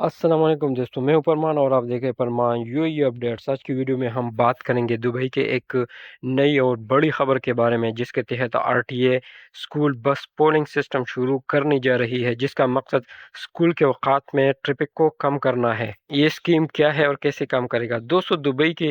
अस्सलाम वालेकुम दोस्तों, मैं हूं परमान और आप देख रहे हैं परमान यूएई अपडेट्स। आज की वीडियो में हम बात करेंगे दुबई के एक नई और बड़ी खबर के बारे में, जिसके तहत RTA school bus polling system शुरू करने जा रही है, जिसका मकसद स्कूल के औकात में ट्रैफिक को कम करना है। ये स्कीम क्या है और कैसे काम करेगा? दोस्तों, दुबई के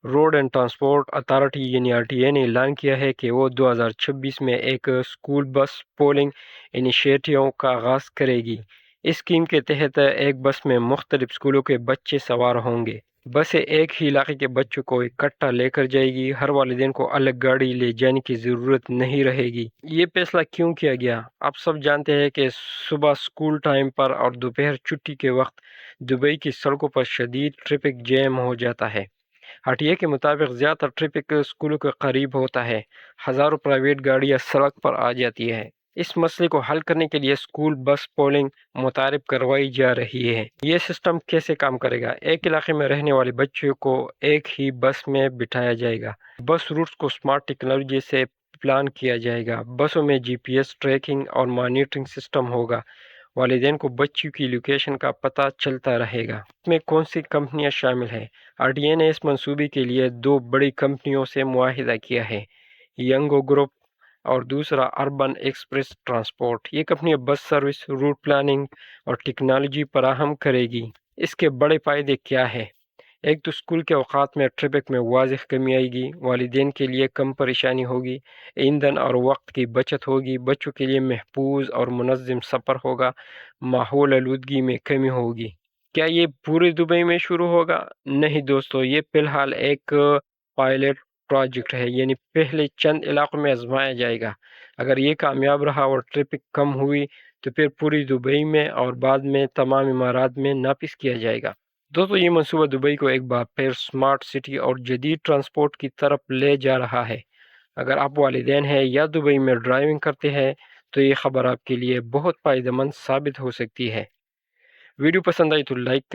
रोड एंड ट्रांसपोर्ट अथॉरिटी यानी आरटीए ने ऐलान किया है कि वो 2026 में एक स्कूल बस पोलिंग इनिशिएटिव का आगाज़ करेगी। इस स्कीम के तहत एक बस में मुख्तलिफ स्कूलों के बच्चे सवार होंगे। बसें एक ही इलाके के बच्चों को इकट्ठा लेकर जाएगी। हर वालिदैन को अलग गाड़ी ले जाने की ज़रूरत नहीं रहेगी। ये फैसला क्यों किया गया? आप सब जानते हैं कि सुबह स्कूल टाइम पर और दोपहर छुट्टी के वक्त दुबई की सड़कों पर शदीद ट्रैफिक जैम हो जाता है। हटिया के मुताबिक ज़्यादातर ट्रैफिक स्कूलों के करीब होता है। हज़ारों प्राइवेट गाड़ियाँ सड़क पर आ जाती है। इस मसले को हल करने के लिए स्कूल बस पोलिंग मुतारिफ करवाई जा रही है। ये सिस्टम कैसे काम करेगा? एक इलाके में रहने वाले बच्चों को एक ही बस में बिठाया जाएगा। बस रूट्स को स्मार्ट टेक्नोलॉजी से प्लान किया जाएगा। बसों में जीपीएस ट्रैकिंग और मॉनिटरिंग सिस्टम होगा। वालिदैन को बच्चों की लोकेशन का पता चलता रहेगा। इसमें कौन सी कंपनियां शामिल हैं? आरटीए ने इस मंसूबे के लिए दो बड़ी कंपनियों से मुआहिदा किया है, यंगो ग्रुप और दूसरा अर्बन एक्सप्रेस ट्रांसपोर्ट। ये company bus service, route planning और टेक्नोलॉजी फराहम करेगी। इसके बड़े फ़ायदे क्या है? एक तो स्कूल के औकात में ट्रैफिक में वाज़िह कमी आएगी। वालिदैन के लिए कम परेशानी होगी। ईंधन और वक्त की बचत होगी। बच्चों के लिए महफूज और मुनज़्ज़म सफ़र होगा। माहौल आलूदगी में कमी होगी। क्या ये पूरे दुबई में शुरू होगा? नहीं दोस्तों, ये फ़िलहाल एक पायलट प्रोजेक्ट है, यानी पहले चंद इलाकों में आजमाया जाएगा। अगर ये कामयाब रहा और ट्रैफिक कम हुई तो फिर पूरी दुबई में और बाद में तमाम इमारात में नाफिज किया जाएगा। दोस्तों, ये मंसूबा दुबई को एक बार फिर स्मार्ट सिटी और जदीद ट्रांसपोर्ट की तरफ ले जा रहा है। अगर आप वालिदैन हैं या दुबई में ड्राइविंग करते हैं तो ये खबर आपके लिए बहुत फ़ायदेमंद साबित हो सकती है। वीडियो पसंद आई तो लाइक करें।